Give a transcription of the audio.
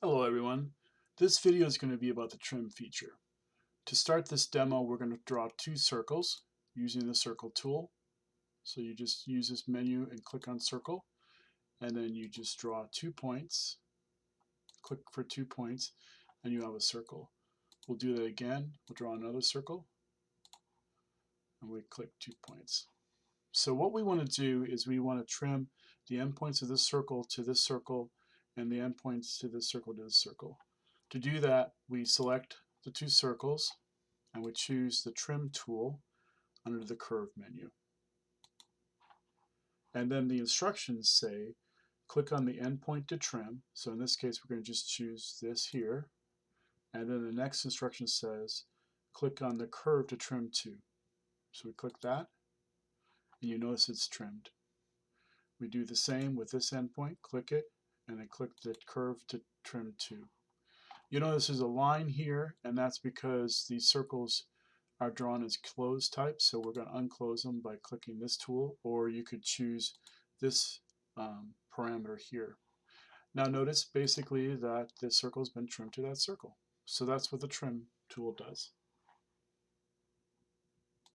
Hello everyone. This video is going to be about the trim feature. To start this demo, we're going to draw two circles using the circle tool. So you just use this menu and click on circle, and then you just draw 2 points, click for 2 points, and you have a circle. We'll do that again. We'll draw another circle, and we click 2 points. So what we want to do is we want to trim the endpoints of this circle to this circle and the endpoints to this circle to this circle. To do that, we select the two circles and we choose the trim tool under the curve menu. And then the instructions say click on the endpoint to trim. So in this case, we're going to just choose this here. And then the next instruction says click on the curve to trim to. So we click that, and you notice it's trimmed. We do the same with this endpoint, click it, and then click the curve to trim to. You notice there's a line here, and that's because these circles are drawn as closed type, so we're going to unclose them by clicking this tool, or you could choose this parameter here. Now notice basically that the circle has been trimmed to that circle. So that's what the trim tool does.